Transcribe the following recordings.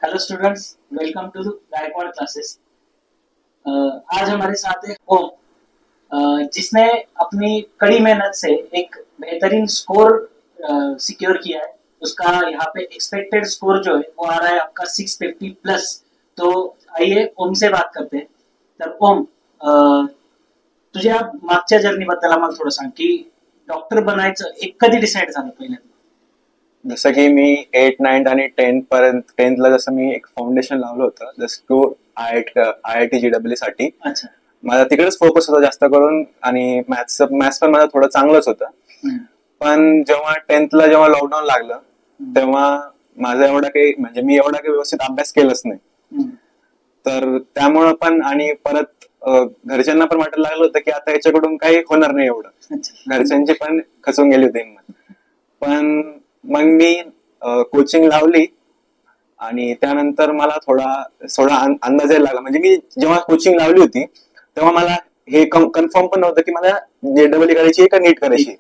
Hello students, welcome to Gaikwad classes. आज हमारे साथ है ओम, जिसने अपनी कड़ी मेहनत से एक बेहतरीन स्कोर सिक्योर किया है। उसका यहाँ पे एक्सपेक्टेड स्कोर जो है वो आ रहा है आपका 650 प्लस। तो आइए ओम से बात करते हैं। तर ओम, तुझ्या मागच्या जर्नीबद्दल आम्हाला थोडं सांग की डॉक्टर बनायचं एक कधी डिसाईड झालं पहिल्यांदा? जसं की मी 8, 9 आणि 10ला जसं मी एक फाउंडेशन लावलं होतं जस्ट टू IIT JEE साठी. अच्छा. माझा तिकडेच फोकस होता जास्त करून आणि मॅथ्स पण माझं थोडं चांगलंच होतं. पण जेव्हा 10ला जेव्हा लॉकडाऊन लागलं तेव्हा माझा एवढा काही म्हणजे मी एवढा काही व्यवस्थित अभ्यास केलाच नाही. तर त्यामुळं पण आणि परत घरच्यांना पण वाटायला लागलं होतं की आता याच्याकडून काही होणार नाही एवढं. घरच्यांची पण खचून गेली होती हिंमत. पण मग मी कोचिंग लावली आणि त्यानंतर मला थोडा अंदाज यायला लागला. म्हणजे मी जेव्हा कोचिंग लावली होती तेव्हा मला हे कन्फर्म पण नव्हतं की मला JEE करायची का नीट करायची.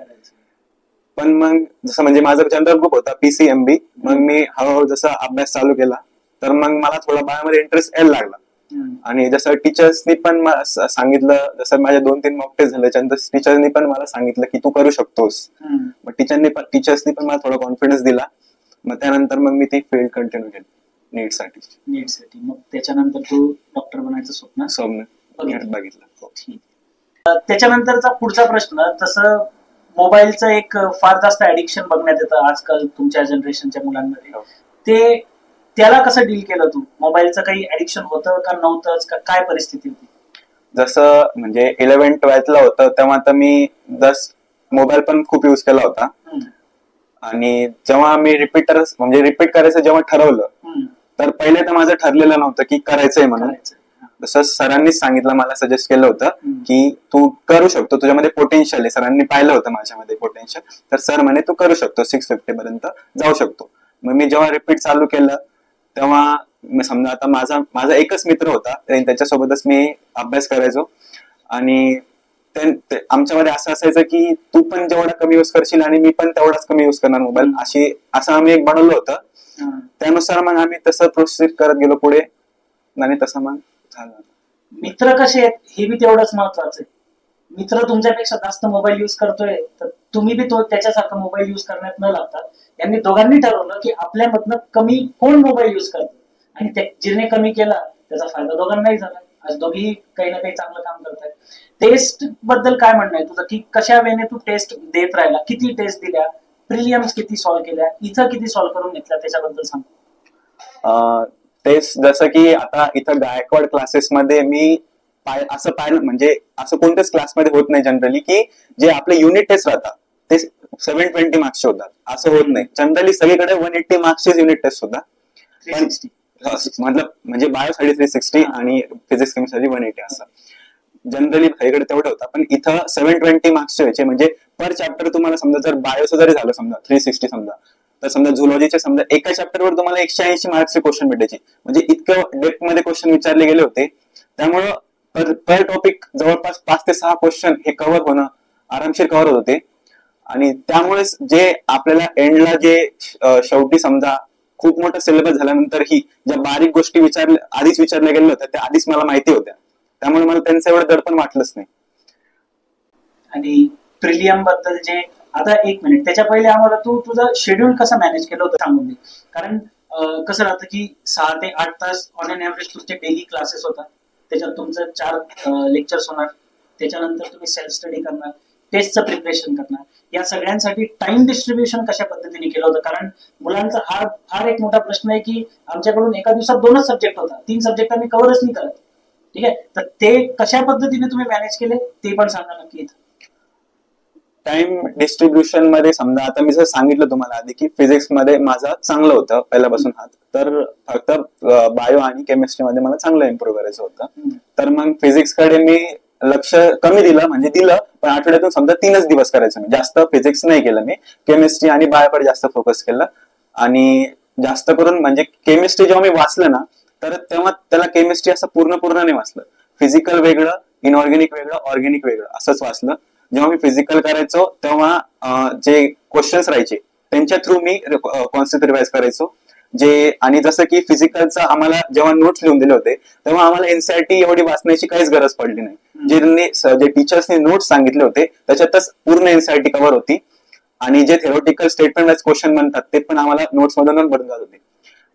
पण मग जसं म्हणजे माझा जनरल ग्रुप होता PCMB. मग मी हळूहळू जसा अभ्यास चालू केला तर मग मला थोडा बायोमध्ये इंटरेस्ट यायला लागला. आणि जसं टीचर्सनी पण सांगितलं, जसं माझे 2-3 मॉक टेस्ट झाले त्याच्यानंतर टीचरनी पण मला सांगितलं की तू करू शकतोस. मग टीचर्सनी पण मला थोडा कॉन्फिडन्स दिला. मग त्यानंतर मग मी ती फील्ड कंटिन्यू केली नीटसाठी. मग त्याच्यानंतर तू डॉक्टर बनायचं स्वप्न बघितलं. त्याच्यानंतरचा पुढचा प्रश्न, तसं मोबाईलचं एक फार जास्त ऍडिक्शन बघण्यात येतं आजकाल तुमच्या जनरेशनच्या मुलांमध्ये. ते त्याला कसं डील केलं तू? मोबाईलचं काही ऍडिक्शन होतं का नव्हतंच, का काय परिस्थिती होती? जसं म्हणजे 11-12ला होतं तेव्हा तर मी मोबाईल पण खूप युज केला होता. आणि जेव्हा मी रिपीट करायचं जेव्हा ठरवलं तर पहिले तर माझं ठरलेलं नव्हतं की करायचंय म्हणून. जसं सरांनीच सांगितलं, मला सजेस्ट केलं होतं की तू करू शकतो, तुझ्यामध्ये पोटेन्शियल आहे. सरांनी पाहिलं होतं माझ्यामध्ये पोटेन्शियल, तर सर म्हणे तू करू शकतो, 650 पर्यंत जाऊ शकतो. मग मी जेव्हा रिपीट चालू केलं तेव्हा समजा आता माझा एकच मित्र होता, त्याच्यासोबतच मी अभ्यास करायचो. आणि आमच्यामध्ये असं असायचं की तू पण जेवढा कमी युज करशील आणि मी पण तेवढाच कमी युज करणार मोबाईल, असं आम्ही एक बनवलं होतं. त्यानुसार मग आम्ही तसं प्रोसेस करत गेलो पुढे आणि तसं मग झालं. मित्र कसे आहेत हे बी तेवढंच महत्वाचं आहे. मित्र तुमच्यापेक्षा जास्त मोबाईल युज करतोय तर तुम्ही बी त्याच्यासारखा मोबाईल युज करण्यात न लागता यांनी दोघांनी ठरवलं की आपल्यामधनं कमी कोण मोबाईल युज करतो आणि जिने कमी केला त्याचा फायदा दोघांनाही झाला. आज दोघी काही ना काही चांगलं काम करतायत. टेस्ट बद्दल काय म्हणणं आहे तुझं, की कशा वेळेने तू टेस्ट देत राहिला, किती टेस्ट दिल्या, प्रिलियम्स किती सॉल्व्ह केल्या, इथं किती सॉल्व्ह करून घेतल्या, त्याच्याबद्दल सांग. टेस्ट जसं की आता इथं गायकवाड क्लासेसमध्ये मी असं पाहिलं, म्हणजे असं कोणत्याच क्लासमध्ये होत नाही जनरली की जे आपले युनिट टेस्ट राहतात ते 720 मार्क्सचे होतात, असं होत नाही. जनरली सगळीकडे 180 मार्क्सचे युनिट टेस्ट होतात. म्हणजे बायोसाठी 360 आणि फिजिक्स केमिस्ट्री 180 असं जनरली सगळीकडे तेवढं होतं. पण इथं 720 मार्क्सचे व्हायचे. म्हणजे पर चॅप्टर तुम्हाला समजा जर बायोचं जरी झालं समजा 360 समजा, तर समजा झुलॉजीचे समजा एका चॅप्टरवर तुम्हाला 180 मार्क्सचे क्वेश्चन भेटायचे. म्हणजे इतकं डेप्थ मध्ये क्वेश्चन विचारले गेले होते. त्यामुळं पर टॉपिक जवळपास 5 ते 6 क्वेश्चन हे कव्हर होणं आरामशीर कव्हर होत होते. आणि त्यामुळेच जे आपल्याला एंडला जे शेवटी समजा खूप मोठा सिलेबस झाल्यानंतरही ज्या बारीक गोष्टी आधीच विचारल्या गेल्या होत्या त्या आधीच मला माहिती होत्या. त्यामुळे मला त्यांचं एवढं दडपण वाटलंच नाही. आणि प्रिलियम बद्दल जे आता एक मिनिट, त्याच्या पहिले आम्हाला तू तुझं शेड्यूल कसं मॅनेज केलं होतं सांगून दे. कारण कसं राहतं की 6 ते 8 तास ऑन एन ऍव्हरेज तुमचे डेली क्लासेस होतात. त्याच्यात तुमचं 4 लेक्चर्स होणार. त्याच्यानंतर तुम्ही सेल्फ स्टडी करणार, टेस्टचं प्रिपरेशन करणार. या सगळ्यांसाठी टाइम डिस्ट्रीब्युशन कशा पद्धतीने केलं होतं? कारण मुलांचा फार एक मोठा प्रश्न आहे की आमच्याकडून एका दिवसात 2च सब्जेक्ट होता, 3 सब्जेक्ट आम्ही कव्हरच नाही करत. ठीक आहे, तर ते कशा पद्धतीने तुम्ही मॅनेज केले ते पण सांगा नक्की. टाइम डिस्ट्रीब्युशन मध्ये समजा आता मी जर सांगितलं तुम्हाला आधी की फिजिक्स मध्ये माझं चांगलं होतं पहिल्यापासून हात, तर फक्त बायो आणि केमिस्ट्री मध्ये मला चांगलं इम्प्रूव्ह करायचं होतं. तर मग फिजिक्स कडे मी लक्ष कमी दिलं, म्हणजे दिलं पण आठवड्यातून समजा 3च दिवस करायचं. मी जास्त फिजिक्स नाही केलं, मी केमिस्ट्री आणि बायोकडे जास्त फोकस केलं. आणि जास्त करून म्हणजे केमिस्ट्री जेव्हा मी वाचलं ना तर तेव्हा त्याला केमिस्ट्री असं पूर्ण नाही वाचलं. फिजिकल वेगळं, इनऑर्गॅनिक वेगळं, ऑर्गॅनिक वेगळं असंच वाचलं. जेव्हा मी फिजिकल करायचो तेव्हा जे क्वेश्चन्स राहायचे त्यांच्या थ्रू मी कॉन्सेप्ट रिवाइज करायचो. जे आणि जसं की फिजिकलचं आम्हाला जेव्हा नोट्स लिहून दिले होते तेव्हा आम्हाला एनसीईआरटी एवढी वाचण्याची काहीच गरज पडली नाही. जे टीचर्सनी नोट्स सांगितले होते त्याच्यातच पूर्ण एनसीईआरटी कव्हर होती आणि जे थेरोटिकल स्टेटमेंट वाईज क्वेश्चन म्हणतात ते पण आम्हाला नोट्स मधून भरून जात होते.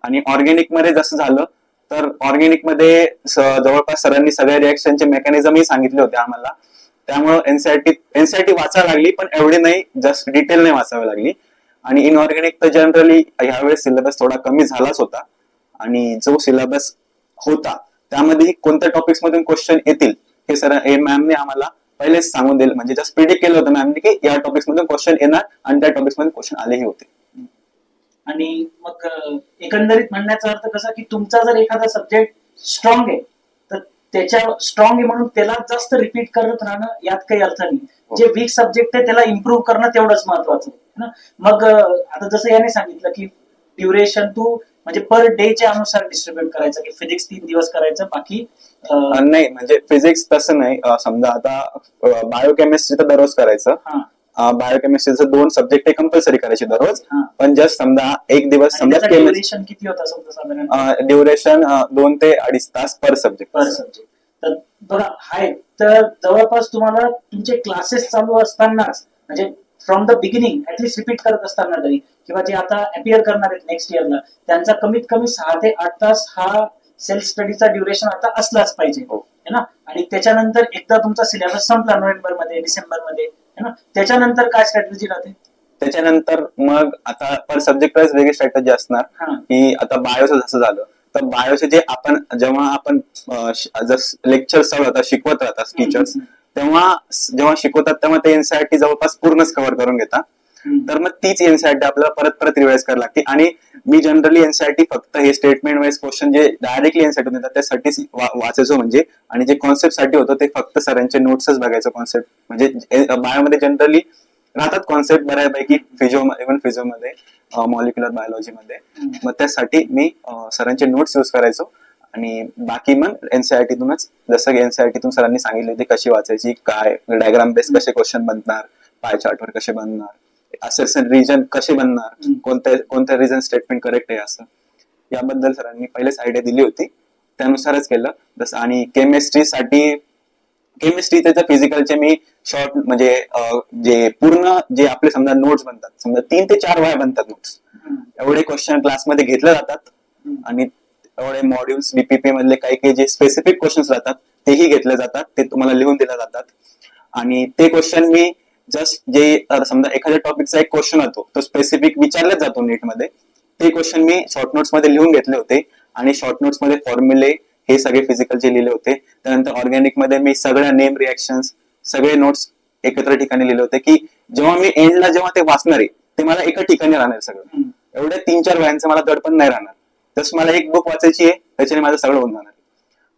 आणि ऑर्गॅनिक मध्ये जसं झालं तर ऑर्गॅनिक मध्ये जवळपास सरांनी सगळ्या रिएक्शनचे मेकॅनिझमही सांगितले होते आम्हाला. त्यामुळे एनसीईआरटी वाचायला लागली पण एवढी नाही, जस्ट डिटेल नाही वाचावी लागली. आणि इनऑर्गॅनिक तर जनरली ह्यावेळेस सिलेबस थोडा कमी झालाच होता आणि जो सिलेबस होता त्यामध्ये कोणत्या टॉपिक्स मधून क्वेश्चन येतील हे मॅमने आम्हाला पहिलेच सांगून दिलं, म्हणजे जस्ट प्रिडिक्ट केलं होतं मॅमने की या टॉपिक्स मधून क्वेश्चन येणार आणि त्या टॉपिक्स मधून क्वेश्चन आलेही होते. आणि मग एकंदरीत म्हणण्याचा अर्थ कसा की तुमचा जर एखादा सब्जेक्ट स्ट्रॉंग आहे तर त्याच्या स्ट्रॉंग आहे म्हणून त्याला जास्त रिपीट करत राहणं यात काही अर्थ नाही. जे वीक सब्जेक्ट आहे त्याला इम्प्रूव्ह करणं तेवढंच महत्वाचं आहे ना. मग आता जसं याने सांगितलं की ड्युरेशन तू म्हणजे पर डेच्या अनुसार डिस्ट्रीब्युट करायचं की फिजिक्स 3 दिवस करायचं बाकी नाही, म्हणजे फिजिक्स तसं नाही. समजा आता बायोकेमिस्ट्री तर दररोज करायचं. बायोकेमिस्ट्रीचं 2 सब्जेक्ट कंपल्सरी करायचे दररोज. पण जस्ट समजा एक दिवस समजा ड्युरेशन किती होता समजा साधारण? ड्युरेशन 2 ते 2.5 तास पर सब्जेक्ट. तर बघा हाय तर जवळपास तुम्हाला तुमचे क्लासेस चालू असतानाच म्हणजे from the beginning at least repeat करत असताना तरी किंवा जे आता अपियर करणार आहेत नेक्स्ट इयरला त्यांचा कमीत कमी 6 ते 8 तास हा सेल्फ स्टडीचा ड्युरेशन आता असलाच पाहिजे है ना. आणि त्याच्यानंतर एकदा तुमचा सिलेबस संपला नोव्हेंबर मध्ये डिसेंबर मध्ये है ना, त्याच्यानंतर काय स्ट्रॅटेजी राहते? त्याच्यानंतर मग आता पर सब्जेक्ट वाईज वेगळी स्ट्रॅटेजी असणार की आता बायोचं जसं झालं तर बायोचे जे आपण जेव्हा आपण लेक्चर शिकवत राहतात टीचर्स जेव्हा शिकवतात तेव्हा ते एनसीईआरटी जवळपास पूर्णच कव्हर करून घेतात. तर मग तीच एनसीईआरटी आपल्याला परत परत रिवाइज करावी लागते. आणि मी जनरली एनसीईआरटी फक्त हे स्टेटमेंट वाईज क्वेश्चन जे डायरेक्टली एनसीईआरटी देतात त्यासाठी वाचायचो म्हणजे, आणि जे कॉन्सेप्ट साठी होतं ते फक्त सरांचे नोट्सच बघायचं. कॉन्सेप्ट म्हणजे बायोमध्ये जनरली राहतात कॉन्सेप्ट बऱ्यापैकी इव्हन फिजिओमध्ये मॉलिक्युलर बायोलॉजीमध्ये. मग त्यासाठी मी सरांचे नोट्स यूज करायचो आणि बाकी मग एनसीईआरटीतूनच जसं की एनसीईआरटीतून सरांनी सांगितले होते कशी वाचायची, काय डायग्राम बेस कसे क्वेश्चन बनणार, पाय चार्टवर कसे बनणार, असेसन रिजन कसे बनणार, कोणत्या रिजन स्टेटमेंट करेक्ट आहे असं याबद्दल सरांनी पहिलेच आयडिया दिली होती, त्यानुसारच केलं. जसं आणि केमिस्ट्री त्याचं फिजिकलचे मी शॉर्ट म्हणजे जे पूर्ण जे आपले समजा नोट्स बनतात, समजा 3 ते 4 वेळा बनतात नोट्स, एवढे क्वेश्चन क्लासमध्ये घेतले जातात. आणि एवढे मॉड्यूल्स बीपीपी मधले काही जे स्पेसिफिक क्वेश्चन्स राहतात तेही घेतले जातात, ते तुम्हाला लिहून दिले जातात. आणि ते क्वेश्चन मी जस्ट जे समजा एखाद्या टॉपिकचा एक क्वेश्चन होतो तो स्पेसिफिक विचारलाच जातो नीटमध्ये, ते क्वेश्चन मी शॉर्ट नोट्स मध्ये लिहून घेतले होते. आणि शॉर्ट नोट्स मध्ये फॉर्म्युले हे सगळे फिजिकलचे लिहिले होते. त्यानंतर ऑर्गॅनिक मध्ये मी सगळ्या नेम रिएक्शन्स सगळे नोट्स एकत्र ठिकाणी लिहिले होते की जेव्हा मी एंडला जेव्हा ते वाचणार आहे ते मला एका ठिकाणी राहणार सगळं. एवढ्या 3-4 वेळांचं मला दडपण नाही राहणार. जसं मला एक बुक वाचायची आहे त्याच्याने माझं सगळं होऊन जाणार.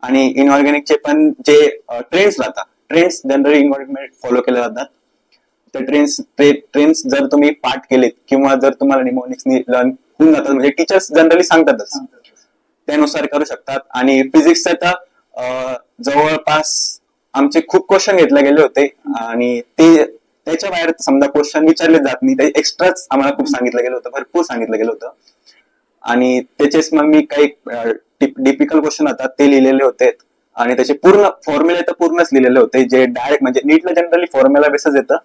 आणि इनऑर्गॅनिकचे पण जे ट्रेंड्स राहतात, ट्रेंड्स जनरली इनऑर्गॅनिक फॉलो केले जातात. त्या ट्रेंड्स जर तुम्ही पाठ केलेत किंवा जर तुम्हाला निमोनिक्सनी लर्न होऊन जातात म्हणजे टीचर्स जनरली सांगतातच, त्यानुसार करू शकतात. आणि फिजिक्सचं तर जवळपास आमचे खूप क्वेश्चन घेतले गेले होते आणि ते त्याच्या बाहेर समजा क्वेश्चन विचारले जात नाही, ते एक्स्ट्राच आम्हाला खूप सांगितलं गेलं होतं, भरपूर सांगितलं गेलं होतं. आणि त्याचेच मग मी काही डिफिकल्ट क्वेश्चन होतात ते लिहिलेले होते आणि त्याचे पूर्ण फॉर्म्युले तर पूर्णच लिहिलेले होते, जे डायरेक्ट म्हणजे नीटला जनरली फॉर्म्युला बेसच येतं,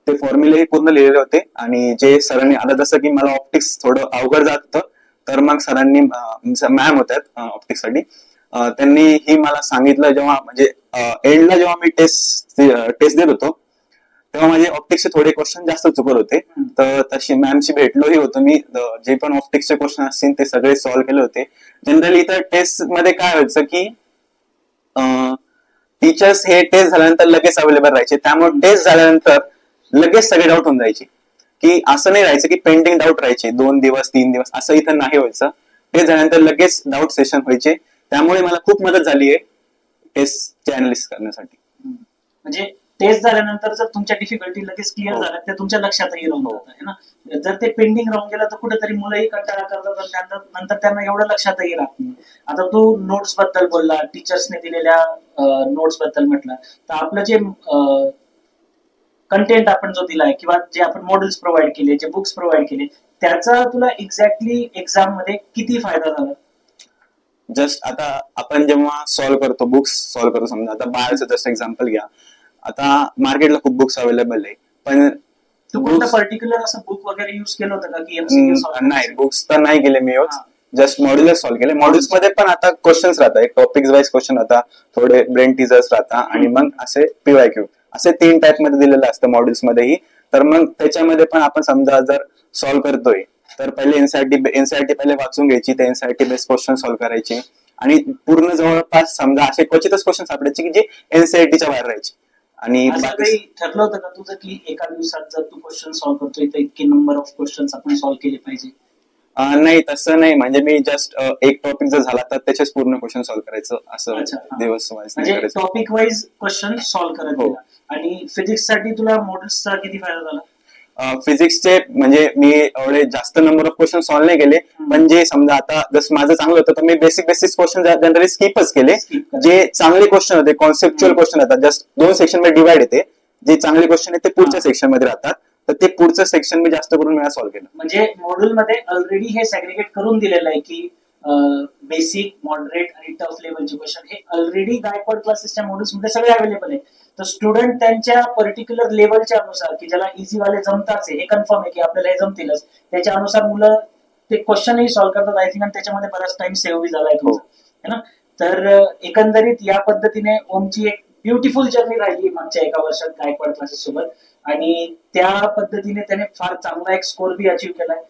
ते फॉर्म्युले पूर्ण लिहिलेले होते. आणि जे सरांनी आता जसं की मला ऑप्टिक्स थोडं अवघड जात होतं तर मग सरांनी मॅम होत्यात ऑप्टिक्स साठी, त्यांनी ही मला सांगितलं जेव्हा म्हणजे एंडला जेव्हा मी टेस्ट देत होतो तेव्हा माझे ऑप्टिक्सचे थोडे क्वेश्चन जास्त चुकत होते. तर तशी मॅमशी भेटलोही होतो मी, जे पण ऑप्टिक्सचे क्वेश्चन असतील ते सगळे सॉल्व्ह केले होते. जनरली तर टेस्ट मध्ये काय व्हायचं की टीचर्स हे टेस्ट झाल्यानंतर लगेच अवेलेबल राहायचे, त्यामुळे टेस्ट झाल्यानंतर लगेच सगळे डाऊट होऊन जायचे. की असं नाही राहायचं की पेंडिंग डाऊट राहायचे 2 दिवस 3 दिवस, असं इथं नाही व्हायचं. टेस्ट झाल्यानंतर लगेच डाऊट सेशन व्हायचे. त्यामुळे मला खूप मदत झाली आहे टेस्टचे अनालिसिस करण्यासाठी. म्हणजे टेस्ट झाल्यानंतर जर तुमच्या डिफिकल्टी लगेच क्लिअर झाल्या ते तुमच्या लक्षातही राहून जातं है ना. जर ते पेंडिंग राहून गेलं तर कुठेतरी मुलंही कंटाळा करतात, नंतर त्यांना एवढं लक्षातही राहत नाही. आता तू नोट्स बद्दल बोलला, टीचर्सने दिलेल्या नोट्स बद्दल म्हटलं, तर आपलं जे कंटेंट आपण जो दिलाय किंवा जे आपण मॉडेल्स प्रोव्हाइड केले, जे बुक्स प्रोव्हाइड केले, त्याचा तुला एक्झॅक्टली एक्झाम मध्ये किती फायदा झाला? जस्ट आता आपण जेव्हा सॉल्व्ह करतो, बुक्स सॉल्व्ह करतो, समजा आता बाळाचं जस्ट एक्झाम्पल घ्या. आता मार्केटला खूप बुक्स अवेलेबल आहे, पण तू कोणतं पर्टिक्युलर असं बुक वगैरे युज केलं होतं का की एमसीक्यू? नाही, बुक्स तर नाही केले मी यूज, जस्ट मॉड्यूलच सॉल्व्ह केले. मॉड्यूल्स मध्ये पण आता क्वेश्चन्स राहतात, एक टॉपिक वाईज क्वेश्चन राहतात, थोडे ब्रेन टीजर्स राहतात आणि मग असे पीवायक्यू, असे 3 टाइप मध्ये दिलेलं असतं मॉड्यूल्स मध्येही. तर मग त्याच्यामध्ये पण आपण समजा जर सॉल्व्ह करतोय तर पहिले एनसीईआरटी पहिले वाचून घ्यायची, ते एनसीईआरटी बेस्ड क्वेश्चन सॉल्व्ह करायचे आणि पूर्ण जवळपास समजा असे क्वचितच क्वेश्चन सापडायचे की जे एनसीईआरटीच्या बाहेर राहायचे. आणि काही ठरलं होतं का तुझं की एका दिवसात जर तू क्वेश्चन सॉल्व्ह करतोय तर इतके नंबर ऑफ क्वेश्चन्स आपण सॉल्व्ह केले पाहिजे? नाही, तसं नाही. म्हणजे मी जस्ट एक टॉपिक जर झाला तर त्याचेच पूर्ण क्वेश्चन सॉल्व्ह करायचं, असं दिवस वाईज म्हणजे टॉपिक वाईज क्वेश्चन सॉल्व्ह करायचं. आणि फिजिक्स साठी तुला मॉडेल्सचा किती फायदा झाला? फिजिक्सचे म्हणजे मी एवढे जास्त नंबर ऑफ क्वेश्चन सॉल्व्ह नाही केले, पण जे समजा आता जसं माझं चांगलं होतं तर मी बेसिक क्वेश्चन जनरली स्किपच केले. जे चांगले क्वेश्चन होते, कॉन्सेप्च्युअल क्वेश्चन होतात, जस्ट 2 सेक्शन मध्ये डिवाइड येते, जे चांगले क्वेश्चन आहेत ते पुढच्या सेक्शन मध्ये राहतात, तर ते पुढचं सेक्शन मी जास्त करून वेळा सॉल्व्ह केलं. म्हणजे मॉड्यूल मध्ये ऑलरेडी हे सॅग्रिगेट करून दिलेलं आहे की बेसिक, मॉडरेट आणि टफ लेवलचे क्वेश्चन हे ऑलरेडी गायकवाड क्लासेसच्या मॉड्यूल्स मध्ये सगळे अवेलेबल आहे. तर स्टुडंट त्यांच्या पर्टिक्युलर लेवलच्या अनुसार की ज्याला इझी वाले जमताच आहे, हे कन्फर्म आहे की आपल्याला हे जमतीलच, त्याच्या अनुसार मुलं ते क्वेश्चनही सॉल्व्ह करतात आय थिंक, आणि त्याच्यामध्ये बराच टाइम सेव्ह झालाय तुमचा, है ना? तर एकंदरीत या पद्धतीने ओमची एक ब्युटिफुल जर्नी राहिली मागच्या एका वर्षात गायकवाड क्लासेस सोबत, आणि त्या पद्धतीने त्याने फार चांगला एक स्कोर बी अचीव्ह केलाय.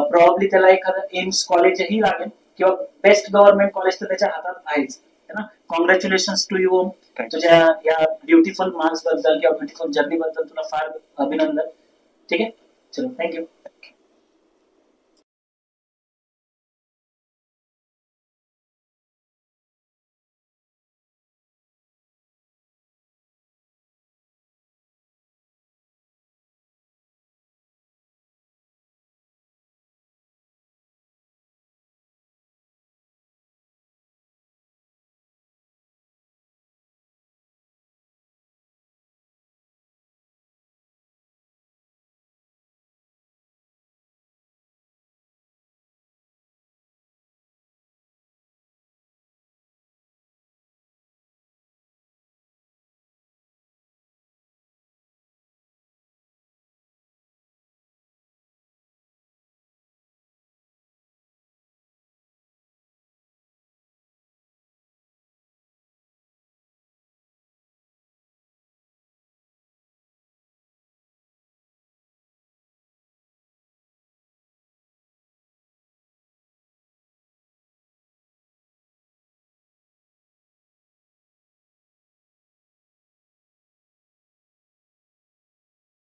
प्रॉब्ली त्याला एखादं एम्स कॉलेजही लागेल किंवा बेस्ट गव्हर्नमेंट कॉलेज तर त्याच्या हातात आहेच, है ना? कॉंग्रॅच्युलेशन टू यू ओम, तुझ्या या ब्युटिफुल मार्क्स बद्दल किंवा ब्युटिफुल जर्नी बद्दल तुला फार अभिनंदन. ठीक आहे, चलो, थँक्यू.